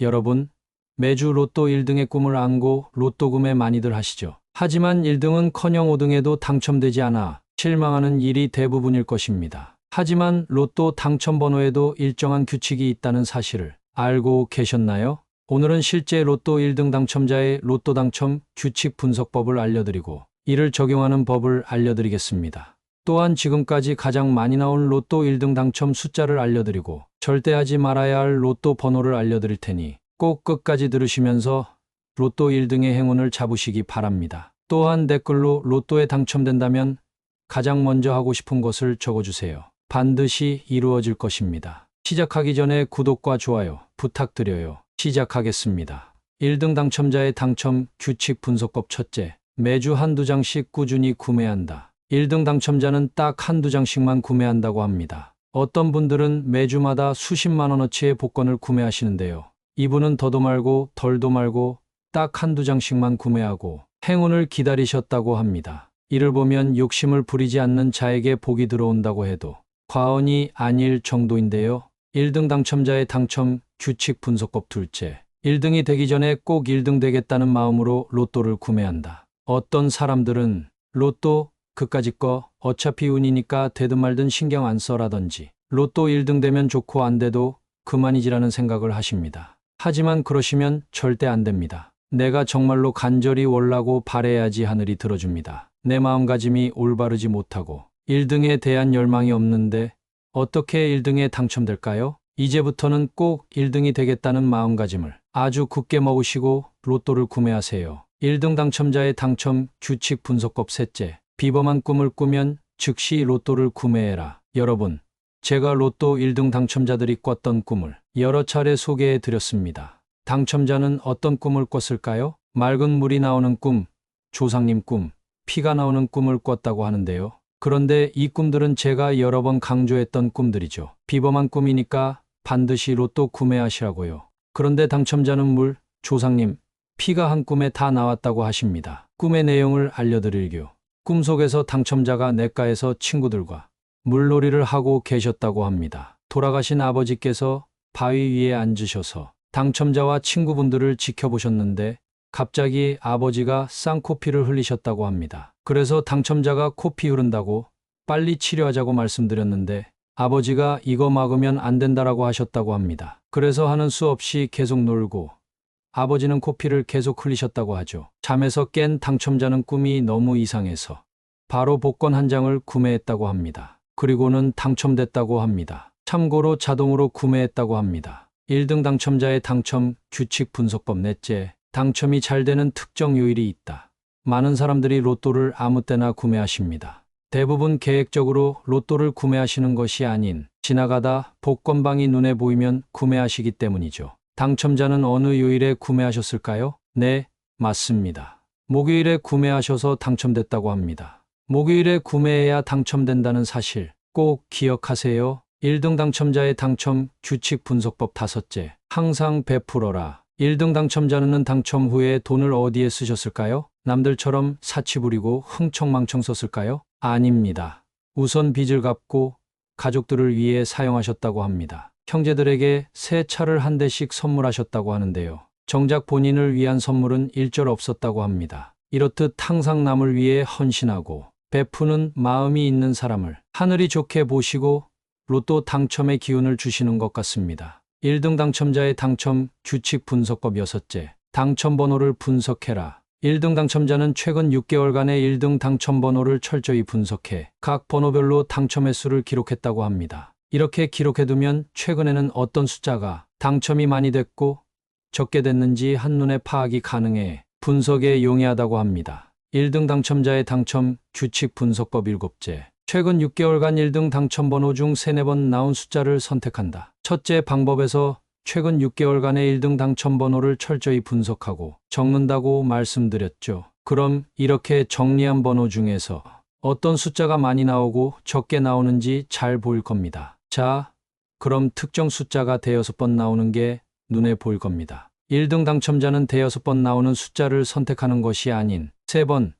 여러분, 매주 로또 1등의 꿈을 안고 로또 구매 많이들 하시죠. 하지만 1등은커녕 5등에도 당첨되지 않아 실망하는 일이 대부분일 것입니다. 하지만 로또 당첨 번호에도 일정한 규칙이 있다는 사실을 알고 계셨나요? 오늘은 실제 로또 1등 당첨자의 로또 당첨 규칙 분석법을 알려드리고 이를 적용하는 법을 알려드리겠습니다. 또한 지금까지 가장 많이 나온 로또 1등 당첨 숫자를 알려드리고 절대 하지 말아야 할 로또 번호를 알려드릴 테니 꼭 끝까지 들으시면서 로또 1등의 행운을 잡으시기 바랍니다. 또한 댓글로 로또에 당첨된다면 가장 먼저 하고 싶은 것을 적어주세요. 반드시 이루어질 것입니다. 시작하기 전에 구독과 좋아요 부탁드려요. 시작하겠습니다. 1등 당첨자의 당첨 규칙 분석법. 첫째, 매주 한두 장씩 꾸준히 구매한다. 1등 당첨자는 딱 한두 장씩만 구매한다고 합니다. 어떤 분들은 매주마다 수십만 원어치의 복권을 구매하시는데요. 이분은 더도 말고 덜도 말고 딱 한두 장씩만 구매하고 행운을 기다리셨다고 합니다. 이를 보면 욕심을 부리지 않는 자에게 복이 들어온다고 해도 과언이 아닐 정도인데요. 1등 당첨자의 당첨 규칙 분석법. 둘째, 1등이 되기 전에 꼭 1등 되겠다는 마음으로 로또를 구매한다. 어떤 사람들은 로또 그까짓 거 어차피 운이니까 되든 말든 신경 안 써라든지 로또 1등 되면 좋고 안 돼도 그만이지라는 생각을 하십니다. 하지만 그러시면 절대 안 됩니다. 내가 정말로 간절히 원라고 바래야지 하늘이 들어줍니다. 내 마음가짐이 올바르지 못하고 1등에 대한 열망이 없는데 어떻게 1등에 당첨될까요? 이제부터는 꼭 1등이 되겠다는 마음가짐을 아주 굳게 먹으시고 로또를 구매하세요. 1등 당첨자의 당첨 규칙 분석법. 셋째, 비범한 꿈을 꾸면 즉시 로또를 구매해라. 여러분, 제가 로또 1등 당첨자들이 꿨던 꿈을 여러 차례 소개해 드렸습니다. 당첨자는 어떤 꿈을 꿨을까요? 맑은 물이 나오는 꿈, 조상님 꿈, 피가 나오는 꿈을 꿨다고 하는데요. 그런데 이 꿈들은 제가 여러 번 강조했던 꿈들이죠. 비범한 꿈이니까 반드시 로또 구매하시라고요. 그런데 당첨자는 물, 조상님, 피가 한 꿈에 다 나왔다고 하십니다. 꿈의 내용을 알려드릴게요. 꿈속에서 당첨자가 냇가에서 친구들과 물놀이를 하고 계셨다고 합니다. 돌아가신 아버지께서 바위 위에 앉으셔서 당첨자와 친구분들을 지켜보셨는데 갑자기 아버지가 쌍코피를 흘리셨다고 합니다. 그래서 당첨자가 코피 흐른다고 빨리 치료하자고 말씀드렸는데 아버지가 이거 막으면 안 된다라고 하셨다고 합니다. 그래서 하는 수 없이 계속 놀고 아버지는 코피를 계속 흘리셨다고 하죠. 잠에서 깬 당첨자는 꿈이 너무 이상해서 바로 복권 한 장을 구매했다고 합니다. 그리고는 당첨됐다고 합니다. 참고로 자동으로 구매했다고 합니다. 1등 당첨자의 당첨 규칙 분석법. 넷째, 당첨이 잘 되는 특정 요일이 있다. 많은 사람들이 로또를 아무 때나 구매하십니다. 대부분 계획적으로 로또를 구매하시는 것이 아닌 지나가다 복권방이 눈에 보이면 구매하시기 때문이죠. 당첨자는 어느 요일에 구매하셨을까요? 네, 맞습니다. 목요일에 구매하셔서 당첨됐다고 합니다. 목요일에 구매해야 당첨된다는 사실 꼭 기억하세요. 1등 당첨자의 당첨 규칙 분석법. 다섯째, 항상 베풀어라. 1등 당첨자는 당첨 후에 돈을 어디에 쓰셨을까요? 남들처럼 사치 부리고 흥청망청 썼을까요? 아닙니다. 우선 빚을 갚고 가족들을 위해 사용하셨다고 합니다. 형제들에게 새 차를 한 대씩 선물하셨다고 하는데요. 정작 본인을 위한 선물은 일절 없었다고 합니다. 이렇듯 항상 남을 위해 헌신하고 베푸는 마음이 있는 사람을 하늘이 좋게 보시고 로또 당첨의 기운을 주시는 것 같습니다. 1등 당첨자의 당첨 규칙 분석법. 여섯째, 당첨 번호를 분석해라. 1등 당첨자는 최근 6개월간의 1등 당첨 번호를 철저히 분석해 각 번호별로 당첨 횟수를 기록했다고 합니다. 이렇게 기록해두면 최근에는 어떤 숫자가 당첨이 많이 됐고 적게 됐는지 한눈에 파악이 가능해 분석에 용이하다고 합니다. 1등 당첨자의 당첨 규칙 분석법. 일곱째, 최근 6개월간 1등 당첨 번호 중 3, 4번 나온 숫자를 선택한다. 첫째 방법에서 최근 6개월간의 1등 당첨 번호를 철저히 분석하고 적는다고 말씀드렸죠. 그럼 이렇게 정리한 번호 중에서 어떤 숫자가 많이 나오고 적게 나오는지 잘 보일 겁니다. 자, 그럼 특정 숫자가 대여섯 번 나오는 게 눈에 보일 겁니다. 1등 당첨자는 대여섯 번 나오는 숫자를 선택하는 것이 아닌 3번,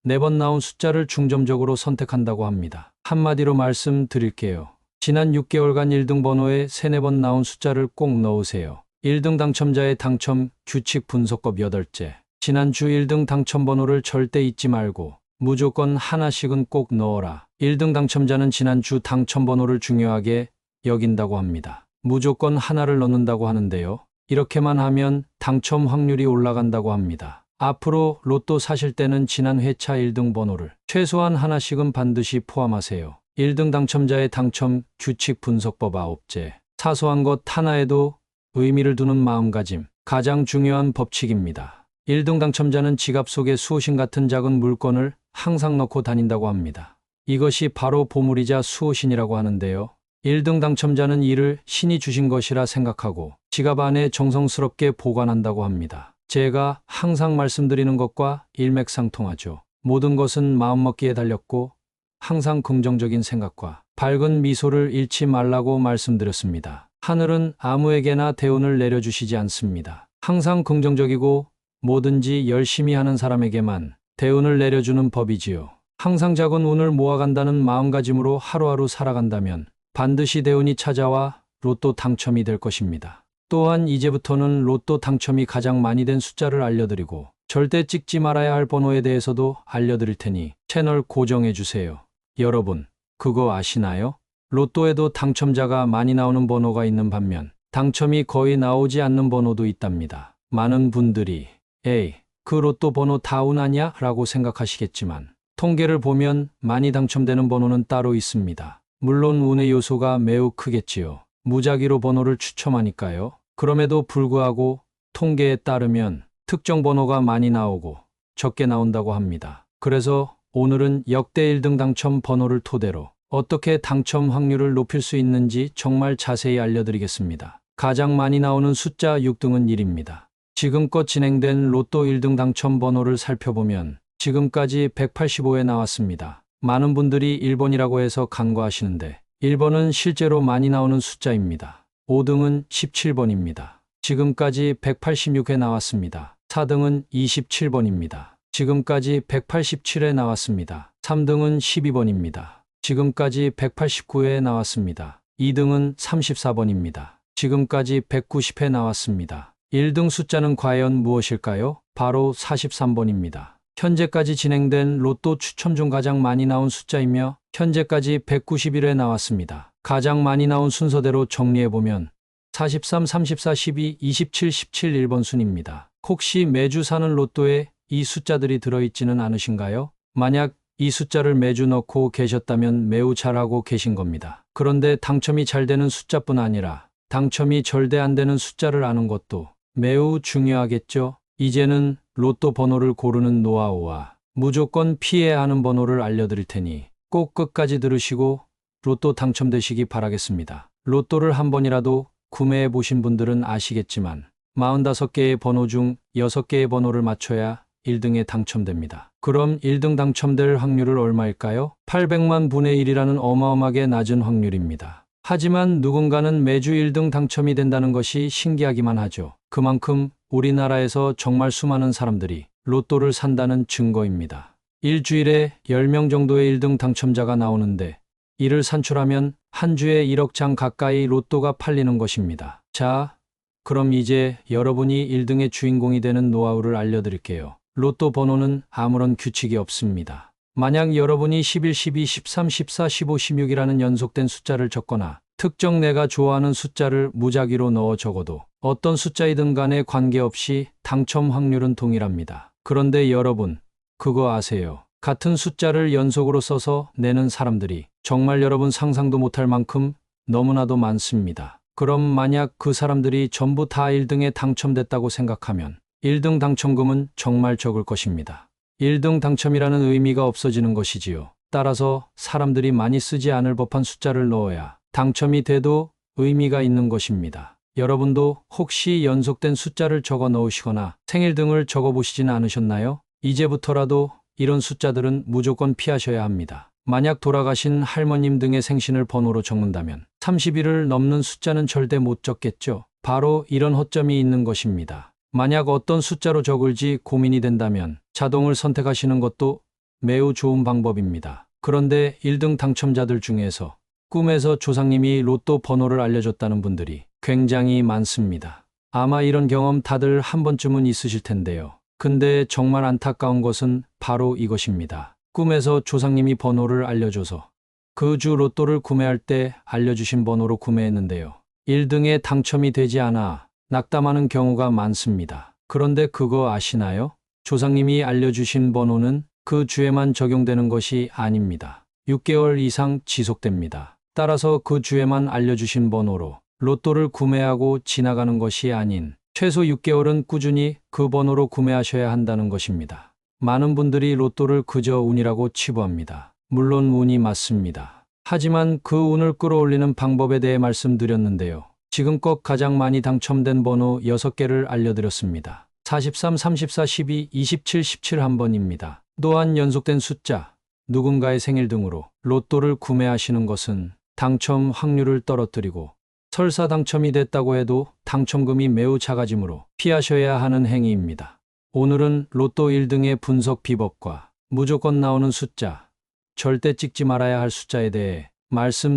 4번 나온 숫자를 중점적으로 선택한다고 합니다. 한마디로 말씀드릴게요. 지난 6개월간 1등 번호에 3, 4번 나온 숫자를 꼭 넣으세요. 1등 당첨자의 당첨 규칙 분석법 8째. 지난주 1등 당첨 번호를 절대 잊지 말고 무조건 하나씩은 꼭 넣어라. 1등 당첨자는 지난주 당첨 번호를 중요하게 여긴다고 합니다. 무조건 하나를 넣는다고 하는데요. 이렇게만 하면 당첨 확률이 올라간다고 합니다. 앞으로 로또 사실 때는 지난 회차 1등 번호를 최소한 하나씩은 반드시 포함하세요. 1등 당첨자의 당첨 규칙 분석법 9째. 사소한 것 하나에도 의미를 두는 마음가짐. 가장 중요한 법칙입니다. 1등 당첨자는 지갑 속에 수호신 같은 작은 물건을 항상 넣고 다닌다고 합니다. 이것이 바로 보물이자 수호신이라고 하는데요. 1등 당첨자는 이를 신이 주신 것이라 생각하고 지갑 안에 정성스럽게 보관한다고 합니다. 제가 항상 말씀드리는 것과 일맥상통하죠. 모든 것은 마음먹기에 달렸고 항상 긍정적인 생각과 밝은 미소를 잃지 말라고 말씀드렸습니다. 하늘은 아무에게나 대운을 내려주시지 않습니다. 항상 긍정적이고 뭐든지 열심히 하는 사람에게만 대운을 내려주는 법이지요. 항상 작은 운을 모아간다는 마음가짐으로 하루하루 살아간다면 반드시 대운이 찾아와 로또 당첨이 될 것입니다. 또한 이제부터는 로또 당첨이 가장 많이 된 숫자를 알려드리고 절대 찍지 말아야 할 번호에 대해서도 알려드릴 테니 채널 고정해주세요. 여러분, 그거 아시나요? 로또에도 당첨자가 많이 나오는 번호가 있는 반면 당첨이 거의 나오지 않는 번호도 있답니다. 많은 분들이 에이, 그 로또 번호 다 운 아냐? 라고 생각하시겠지만 통계를 보면 많이 당첨되는 번호는 따로 있습니다. 물론 운의 요소가 매우 크겠지요. 무작위로 번호를 추첨하니까요. 그럼에도 불구하고 통계에 따르면 특정 번호가 많이 나오고 적게 나온다고 합니다. 그래서 오늘은 역대 1등 당첨 번호를 토대로 어떻게 당첨 확률을 높일 수 있는지 정말 자세히 알려드리겠습니다. 가장 많이 나오는 숫자 6등은 1입니다. 지금껏 진행된 로또 1등 당첨 번호를 살펴보면 지금까지 185회 나왔습니다. 많은 분들이 1번이라고 해서 간과하시는데 1번은 실제로 많이 나오는 숫자입니다. 5등은 17번입니다. 지금까지 186회 나왔습니다. 4등은 27번입니다. 지금까지 187회 나왔습니다. 3등은 12번입니다. 지금까지 189회 나왔습니다. 2등은 34번입니다. 지금까지 190회 나왔습니다. 1등 숫자는 과연 무엇일까요? 바로 43번입니다. 현재까지 진행된 로또 추첨 중 가장 많이 나온 숫자이며 현재까지 191회 나왔습니다. 가장 많이 나온 순서대로 정리해보면 43, 34, 12, 27, 17, 1번 순입니다. 혹시 매주 사는 로또에 이 숫자들이 들어있지는 않으신가요? 만약 이 숫자를 매주 넣고 계셨다면 매우 잘하고 계신 겁니다. 그런데 당첨이 잘 되는 숫자뿐 아니라 당첨이 절대 안 되는 숫자를 아는 것도 매우 중요하겠죠? 이제는 로또 번호를 고르는 노하우와 무조건 피해야 하는 번호를 알려드릴 테니 꼭 끝까지 들으시고 로또 당첨되시기 바라겠습니다. 로또를 한 번이라도 구매해 보신 분들은 아시겠지만 45개의 번호 중 6개의 번호를 맞춰야 1등에 당첨됩니다. 그럼 1등 당첨될 확률은 얼마일까요? 800만 분의 1이라는 어마어마하게 낮은 확률입니다. 하지만 누군가는 매주 1등 당첨이 된다는 것이 신기하기만 하죠. 그만큼 우리나라에서 정말 수많은 사람들이 로또를 산다는 증거입니다. 일주일에 10명 정도의 1등 당첨자가 나오는데 이를 산출하면 한 주에 1억 장 가까이 로또가 팔리는 것입니다. 자, 그럼 이제 여러분이 1등의 주인공이 되는 노하우를 알려드릴게요. 로또 번호는 아무런 규칙이 없습니다. 만약 여러분이 11, 12, 13, 14, 15, 16이라는 연속된 숫자를 적거나 특정 내가 좋아하는 숫자를 무작위로 넣어 적어도 어떤 숫자이든 간에 관계없이 당첨 확률은 동일합니다. 그런데 여러분, 그거 아세요? 같은 숫자를 연속으로 써서 내는 사람들이 정말 여러분 상상도 못할 만큼 너무나도 많습니다. 그럼 만약 그 사람들이 전부 다 1등에 당첨됐다고 생각하면 1등 당첨금은 정말 적을 것입니다. 1등 당첨이라는 의미가 없어지는 것이지요. 따라서 사람들이 많이 쓰지 않을 법한 숫자를 넣어야 당첨이 돼도 의미가 있는 것입니다. 여러분도 혹시 연속된 숫자를 적어 넣으시거나 생일 등을 적어 보시지는 않으셨나요? 이제부터라도 이런 숫자들은 무조건 피하셔야 합니다. 만약 돌아가신 할머님 등의 생신을 번호로 적는다면 30일을 넘는 숫자는 절대 못 적겠죠. 바로 이런 허점이 있는 것입니다. 만약 어떤 숫자로 적을지 고민이 된다면 자동을 선택하시는 것도 매우 좋은 방법입니다. 그런데 1등 당첨자들 중에서 꿈에서 조상님이 로또 번호를 알려줬다는 분들이 굉장히 많습니다. 아마 이런 경험 다들 한 번쯤은 있으실 텐데요. 근데 정말 안타까운 것은 바로 이것입니다. 꿈에서 조상님이 번호를 알려줘서 그 주 로또를 구매할 때 알려주신 번호로 구매했는데요. 1등에 당첨이 되지 않아 낙담하는 경우가 많습니다. 그런데 그거 아시나요? 조상님이 알려주신 번호는 그 주에만 적용되는 것이 아닙니다. 6개월 이상 지속됩니다. 따라서 그 주에만 알려주신 번호로 로또를 구매하고 지나가는 것이 아닌 최소 6개월은 꾸준히 그 번호로 구매하셔야 한다는 것입니다. 많은 분들이 로또를 그저 운이라고 치부합니다. 물론 운이 맞습니다. 하지만 그 운을 끌어올리는 방법에 대해 말씀드렸는데요. 지금껏 가장 많이 당첨된 번호 6개를 알려드렸습니다. 43, 34, 12, 27, 17 한 번입니다. 또한 연속된 숫자, 누군가의 생일 등으로 로또를 구매하시는 것은 당첨 확률을 떨어뜨리고 설사 당첨이 됐다고 해도 당첨금이 매우 작아지므로 피하셔야 하는 행위입니다. 오늘은 로또 1등의 분석 비법과 무조건 나오는 숫자, 절대 찍지 말아야 할 숫자에 대해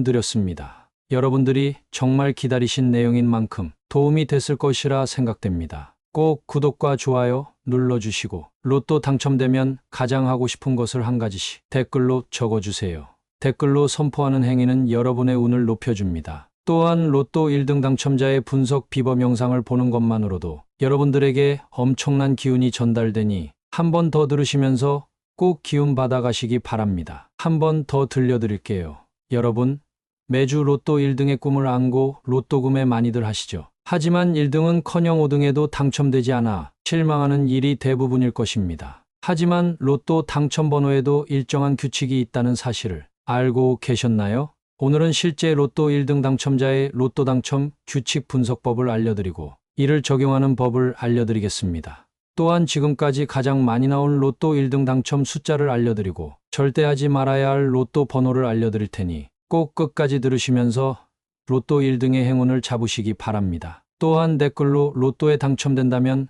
말씀드렸습니다. 여러분들이 정말 기다리신 내용인 만큼 도움이 됐을 것이라 생각됩니다. 꼭 구독과 좋아요 눌러주시고 로또 당첨되면 가장 하고 싶은 것을 한 가지씩 댓글로 적어주세요. 댓글로 선포하는 행위는 여러분의 운을 높여줍니다. 또한 로또 1등 당첨자의 분석 비법 영상을 보는 것만으로도 여러분들에게 엄청난 기운이 전달되니 한 번 더 들으시면서 꼭 기운 받아가시기 바랍니다. 한 번 더 들려드릴게요. 여러분, 매주 로또 1등의 꿈을 안고 로또 구매 많이들 하시죠. 하지만 1등은커녕 5등에도 당첨되지 않아 실망하는 일이 대부분일 것입니다. 하지만 로또 당첨 번호에도 일정한 규칙이 있다는 사실을 알고 계셨나요? 오늘은 실제 로또 1등 당첨자의 로또 당첨 규칙 분석법을 알려드리고 이를 적용하는 법을 알려드리겠습니다. 또한 지금까지 가장 많이 나온 로또 1등 당첨 숫자를 알려드리고 절대 하지 말아야 할 로또 번호를 알려드릴 테니 꼭 끝까지 들으시면서 로또 1등의 행운을 잡으시기 바랍니다. 또한 댓글로 로또에 당첨된다면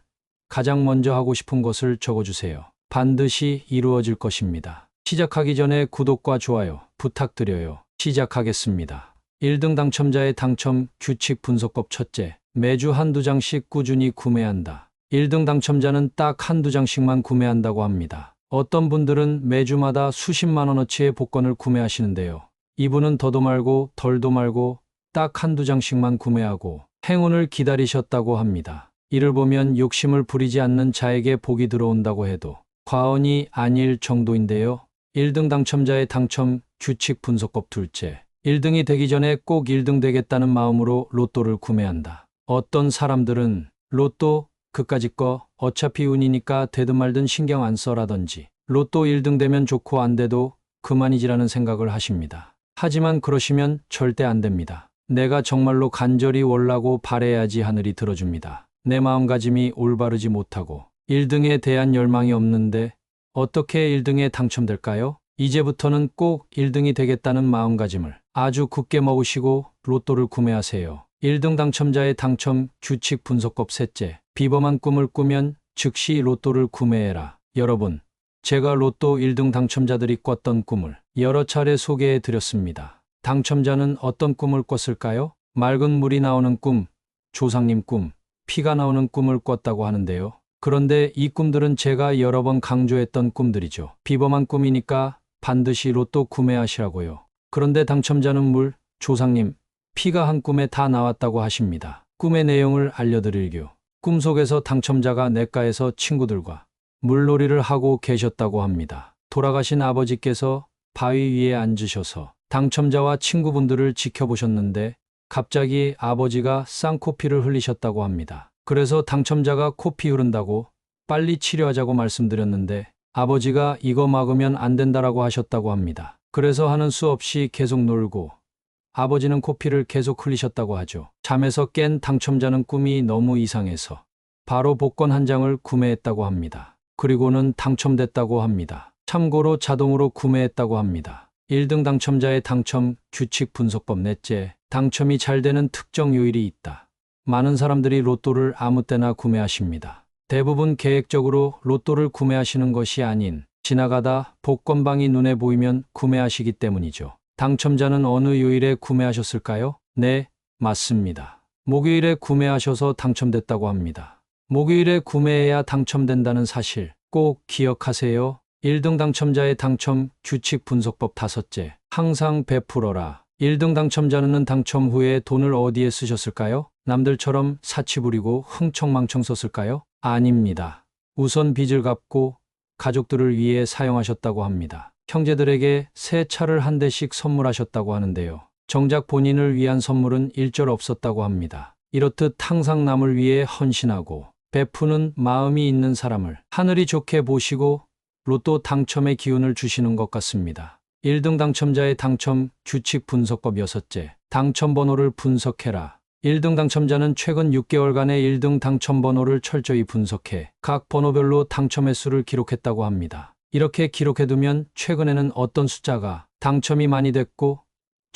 가장 먼저 하고 싶은 것을 적어주세요. 반드시 이루어질 것입니다. 시작하기 전에 구독과 좋아요 부탁드려요. 시작하겠습니다. 1등 당첨자의 당첨 규칙 분석법 첫째, 매주 한두 장씩 꾸준히 구매한다. 1등 당첨자는 딱 한두 장씩만 구매한다고 합니다. 어떤 분들은 매주마다 수십만 원어치의 복권을 구매하시는데요. 이분은 더도 말고 덜도 말고 딱 한두 장씩만 구매하고 행운을 기다리셨다고 합니다. 이를 보면 욕심을 부리지 않는 자에게 복이 들어온다고 해도 과언이 아닐 정도인데요. 1등 당첨자의 당첨 규칙 분석법 둘째, 1등이 되기 전에 꼭 1등 되겠다는 마음으로 로또를 구매한다. 어떤 사람들은 로또 그까짓 거 어차피 운이니까 되든 말든 신경 안 써라든지 로또 1등 되면 좋고 안 돼도 그만이지라는 생각을 하십니다. 하지만 그러시면 절대 안 됩니다. 내가 정말로 간절히 원라고 바래야지 하늘이 들어줍니다. 내 마음가짐이 올바르지 못하고 1등에 대한 열망이 없는데 어떻게 1등에 당첨될까요? 이제부터는 꼭 1등이 되겠다는 마음가짐을 아주 굳게 먹으시고 로또를 구매하세요. 1등 당첨자의 당첨 규칙 분석법 셋째, 비범한 꿈을 꾸면 즉시 로또를 구매해라. 여러분, 제가 로또 1등 당첨자들이 꿨던 꿈을 여러 차례 소개해 드렸습니다. 당첨자는 어떤 꿈을 꿨을까요? 맑은 물이 나오는 꿈, 조상님 꿈, 피가 나오는 꿈을 꿨다고 하는데요. 그런데 이 꿈들은 제가 여러 번 강조했던 꿈들이죠. 비범한 꿈이니까 반드시 로또 구매하시라고요. 그런데 당첨자는 물, 조상님, 피가 한 꿈에 다 나왔다고 하십니다. 꿈의 내용을 알려드릴게요. 꿈속에서 당첨자가 냇가에서 친구들과 물놀이를 하고 계셨다고 합니다. 돌아가신 아버지께서 바위 위에 앉으셔서 당첨자와 친구분들을 지켜보셨는데 갑자기 아버지가 쌍코피를 흘리셨다고 합니다. 그래서 당첨자가 코피 흐른다고 빨리 치료하자고 말씀드렸는데 아버지가 이거 막으면 안 된다라고 하셨다고 합니다. 그래서 하는 수 없이 계속 놀고 아버지는 코피를 계속 흘리셨다고 하죠. 잠에서 깬 당첨자는 꿈이 너무 이상해서 바로 복권 한 장을 구매했다고 합니다. 그리고는 당첨됐다고 합니다. 참고로 자동으로 구매했다고 합니다. 1등 당첨자의 당첨 규칙 분석법 넷째, 당첨이 잘 되는 특정 요일이 있다. 많은 사람들이 로또를 아무 때나 구매하십니다. 대부분 계획적으로 로또를 구매하시는 것이 아닌 지나가다 복권방이 눈에 보이면 구매하시기 때문이죠. 당첨자는 어느 요일에 구매하셨을까요? 네, 맞습니다. 목요일에 구매하셔서 당첨됐다고 합니다. 목요일에 구매해야 당첨된다는 사실 꼭 기억하세요. 1등 당첨자의 당첨 규칙 분석법 5째. 항상 베풀어라. 1등 당첨자는 당첨 후에 돈을 어디에 쓰셨을까요? 남들처럼 사치 부리고 흥청망청 썼을까요? 아닙니다. 우선 빚을 갚고 가족들을 위해 사용하셨다고 합니다. 형제들에게 새 차를 한 대씩 선물하셨다고 하는데요. 정작 본인을 위한 선물은 일절 없었다고 합니다. 이렇듯 항상 남을 위해 헌신하고 베푸는 마음이 있는 사람을 하늘이 좋게 보시고 로또 당첨의 기운을 주시는 것 같습니다. 1등 당첨자의 당첨 규칙 분석법 6째. 당첨 번호를 분석해라. 1등 당첨자는 최근 6개월간의 1등 당첨 번호를 철저히 분석해 각 번호별로 당첨 횟수를 기록했다고 합니다. 이렇게 기록해두면 최근에는 어떤 숫자가 당첨이 많이 됐고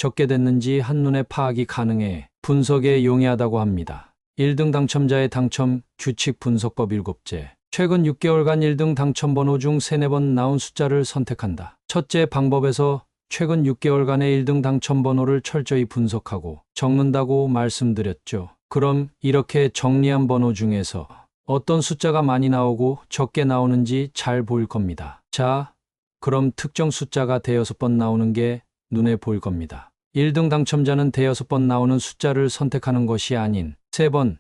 적게 됐는지 한눈에 파악이 가능해 분석에 용이하다고 합니다. 1등 당첨자의 당첨 규칙 분석법 7째. 최근 6개월간 1등 당첨 번호 중 3, 4번 나온 숫자를 선택한다. 첫째 방법에서 최근 6개월간의 1등 당첨 번호를 철저히 분석하고 적는다고 말씀드렸죠. 그럼 이렇게 정리한 번호 중에서 어떤 숫자가 많이 나오고 적게 나오는지 잘 보일 겁니다. 자, 그럼 특정 숫자가 대여섯 번 나오는 게 눈에 보일 겁니다. 1등 당첨자는 대여섯 번 나오는 숫자를 선택하는 것이 아닌 3번,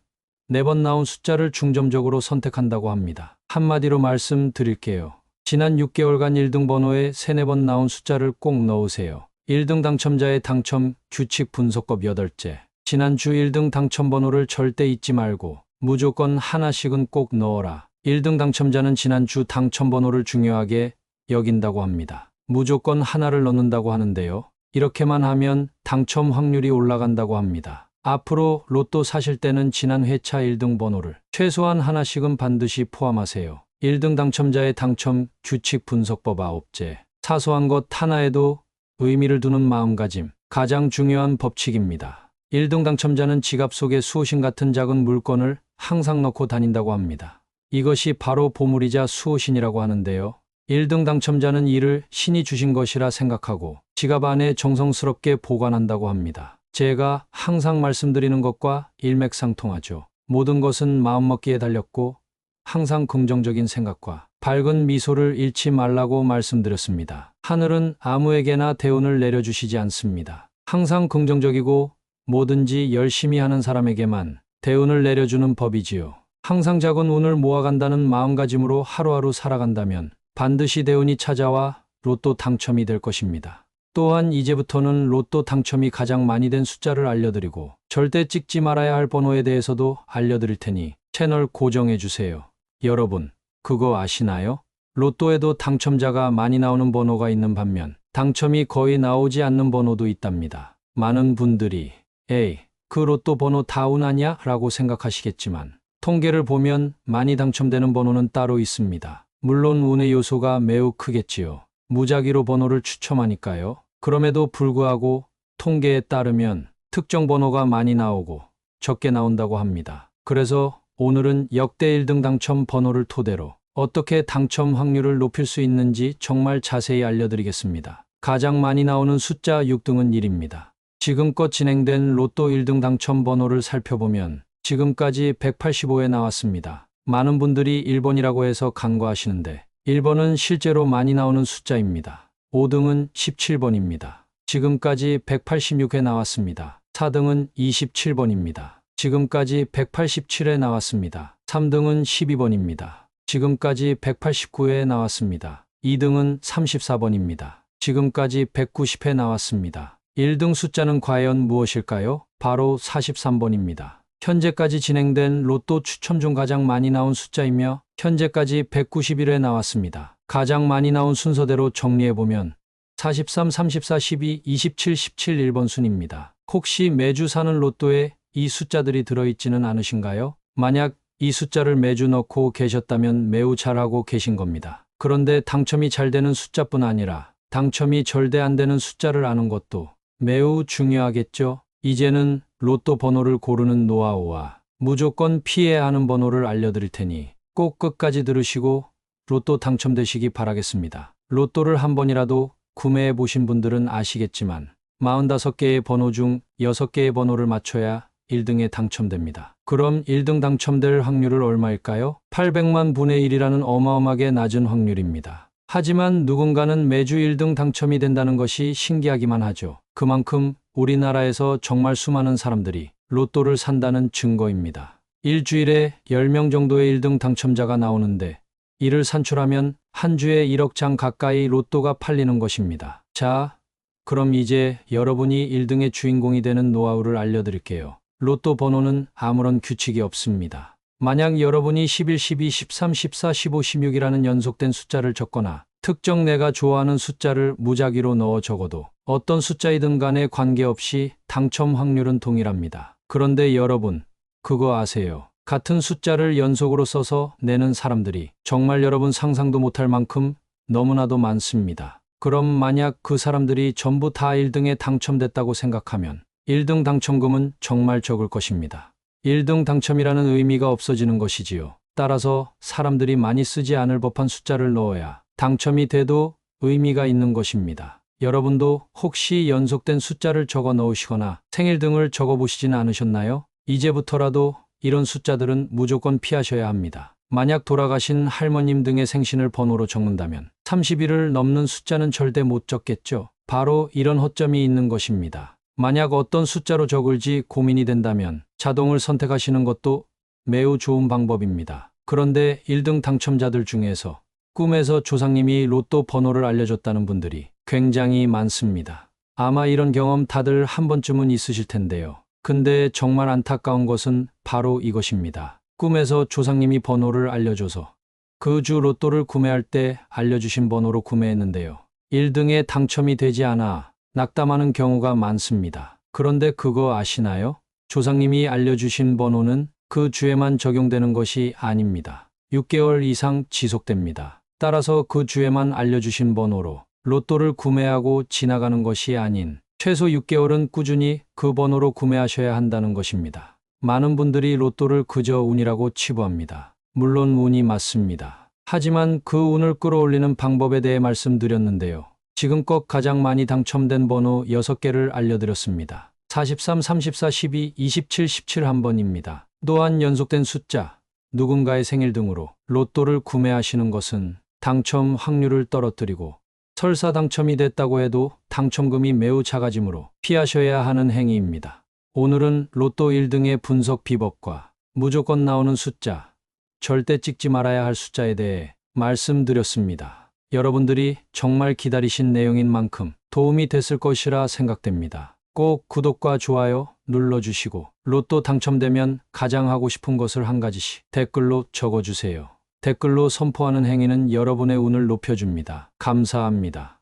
4번 나온 숫자를 중점적으로 선택한다고 합니다. 한마디로 말씀드릴게요. 지난 6개월간 1등 번호에 3, 4번 나온 숫자를 꼭 넣으세요. 1등 당첨자의 당첨 규칙 분석법 8째. 지난주 1등 당첨 번호를 절대 잊지 말고 무조건 하나씩은 꼭 넣어라. 1등 당첨자는 지난주 당첨 번호를 중요하게 여긴다고 합니다. 무조건 하나를 넣는다고 하는데요. 이렇게만 하면 당첨 확률이 올라간다고 합니다. 앞으로 로또 사실 때는 지난 회차 1등 번호를 최소한 하나씩은 반드시 포함하세요. 1등 당첨자의 당첨 규칙 분석법 9째. 사소한 것 하나에도 의미를 두는 마음가짐. 가장 중요한 법칙입니다. 1등 당첨자는 지갑 속에 수호신 같은 작은 물건을 항상 넣고 다닌다고 합니다. 이것이 바로 보물이자 수호신이라고 하는데요. 1등 당첨자는 이를 신이 주신 것이라 생각하고 지갑 안에 정성스럽게 보관한다고 합니다. 제가 항상 말씀드리는 것과 일맥상통하죠. 모든 것은 마음먹기에 달렸고 항상 긍정적인 생각과 밝은 미소를 잃지 말라고 말씀드렸습니다. 하늘은 아무에게나 대운을 내려주시지 않습니다. 항상 긍정적이고 뭐든지 열심히 하는 사람에게만 대운을 내려주는 법이지요. 항상 작은 운을 모아간다는 마음가짐으로 하루하루 살아간다면 반드시 대운이 찾아와 로또 당첨이 될 것입니다. 또한 이제부터는 로또 당첨이 가장 많이 된 숫자를 알려드리고 절대 찍지 말아야 할 번호에 대해서도 알려드릴 테니 채널 고정해주세요. 여러분, 그거 아시나요? 로또에도 당첨자가 많이 나오는 번호가 있는 반면 당첨이 거의 나오지 않는 번호도 있답니다. 많은 분들이 에이, 그 로또 번호 다 운 아냐? 라고 생각하시겠지만 통계를 보면 많이 당첨되는 번호는 따로 있습니다. 물론 운의 요소가 매우 크겠지요. 무작위로 번호를 추첨하니까요. 그럼에도 불구하고 통계에 따르면 특정 번호가 많이 나오고 적게 나온다고 합니다. 그래서 오늘은 역대 1등 당첨 번호를 토대로 어떻게 당첨 확률을 높일 수 있는지 정말 자세히 알려드리겠습니다. 가장 많이 나오는 숫자 6등은 1입니다. 지금껏 진행된 로또 1등 당첨 번호를 살펴보면 지금까지 185회 나왔습니다. 많은 분들이 1번이라고 해서 간과하시는데 1번은 실제로 많이 나오는 숫자입니다. 5등은 17번입니다. 지금까지 186회 나왔습니다. 4등은 27번입니다. 지금까지 187회 나왔습니다. 3등은 12번입니다. 지금까지 189회 나왔습니다. 2등은 34번입니다. 지금까지 190회 나왔습니다. 1등 숫자는 과연 무엇일까요? 바로 43번입니다. 현재까지 진행된 로또 추첨 중 가장 많이 나온 숫자이며 현재까지 191회 나왔습니다. 가장 많이 나온 순서대로 정리해보면 43, 34, 12, 27, 17, 1번 순입니다. 혹시 매주 사는 로또에 이 숫자들이 들어있지는 않으신가요? 만약 이 숫자를 매주 넣고 계셨다면 매우 잘하고 계신 겁니다. 그런데 당첨이 잘 되는 숫자뿐 아니라 당첨이 절대 안 되는 숫자를 아는 것도 매우 중요하겠죠? 이제는 로또 번호를 고르는 노하우와 무조건 피해야 하는 번호를 알려드릴 테니 꼭 끝까지 들으시고 로또 당첨되시기 바라겠습니다. 로또를 한 번이라도 구매해 보신 분들은 아시겠지만 45개의 번호 중 6개의 번호를 맞춰야 1등에 당첨됩니다. 그럼 1등 당첨될 확률은 얼마일까요? 800만 분의 1이라는 어마어마하게 낮은 확률입니다. 하지만 누군가는 매주 1등 당첨이 된다는 것이 신기하기만 하죠. 그만큼 우리나라에서 정말 수많은 사람들이 로또를 산다는 증거입니다. 일주일에 10명 정도의 1등 당첨자가 나오는데 이를 산출하면 한 주에 1억 장 가까이 로또가 팔리는 것입니다. 자, 그럼 이제 여러분이 1등의 주인공이 되는 노하우를 알려드릴게요. 로또 번호는 아무런 규칙이 없습니다. 만약 여러분이 11, 12, 13, 14, 15, 16이라는 연속된 숫자를 적거나 특정 내가 좋아하는 숫자를 무작위로 넣어 적어도 어떤 숫자이든 간에 관계없이 당첨 확률은 동일합니다. 그런데 여러분, 그거 아세요? 같은 숫자를 연속으로 써서 내는 사람들이 정말 여러분 상상도 못할 만큼 너무나도 많습니다. 그럼 만약 그 사람들이 전부 다 1등에 당첨됐다고 생각하면 1등 당첨금은 정말 적을 것입니다. 1등 당첨이라는 의미가 없어지는 것이지요. 따라서 사람들이 많이 쓰지 않을 법한 숫자를 넣어야 당첨이 돼도 의미가 있는 것입니다. 여러분도 혹시 연속된 숫자를 적어 넣으시거나 생일 등을 적어 보시지는 않으셨나요? 이제부터라도 이런 숫자들은 무조건 피하셔야 합니다. 만약 돌아가신 할머님 등의 생신을 번호로 적는다면 30일을 넘는 숫자는 절대 못 적겠죠. 바로 이런 허점이 있는 것입니다. 만약 어떤 숫자로 적을지 고민이 된다면 자동을 선택하시는 것도 매우 좋은 방법입니다. 그런데 1등 당첨자들 중에서 꿈에서 조상님이 로또 번호를 알려줬다는 분들이 굉장히 많습니다. 아마 이런 경험 다들 한 번쯤은 있으실 텐데요. 근데 정말 안타까운 것은 바로 이것입니다. 꿈에서 조상님이 번호를 알려줘서 그 주 로또를 구매할 때 알려주신 번호로 구매했는데요. 1등에 당첨이 되지 않아 낙담하는 경우가 많습니다. 그런데 그거 아시나요? 조상님이 알려주신 번호는 그 주에만 적용되는 것이 아닙니다. 6개월 이상 지속됩니다. 따라서 그 주에만 알려주신 번호로 로또를 구매하고 지나가는 것이 아닌 최소 6개월은 꾸준히 그 번호로 구매하셔야 한다는 것입니다. 많은 분들이 로또를 그저 운이라고 치부합니다. 물론 운이 맞습니다. 하지만 그 운을 끌어올리는 방법에 대해 말씀드렸는데요. 지금껏 가장 많이 당첨된 번호 6개를 알려드렸습니다. 43, 34, 12, 27, 17 한 번입니다. 또한 연속된 숫자, 누군가의 생일 등으로 로또를 구매하시는 것은 당첨 확률을 떨어뜨리고 설사 당첨이 됐다고 해도 당첨금이 매우 작아지므로 피하셔야 하는 행위입니다. 오늘은 로또 1등의 분석 비법과 무조건 나오는 숫자, 절대 찍지 말아야 할 숫자에 대해 말씀드렸습니다. 여러분들이 정말 기다리신 내용인 만큼 도움이 됐을 것이라 생각됩니다. 꼭 구독과 좋아요 눌러주시고 로또 당첨되면 가장 하고 싶은 것을 한 가지씩 댓글로 적어주세요. 댓글로 선포하는 행위는 여러분의 운을 높여줍니다. 감사합니다.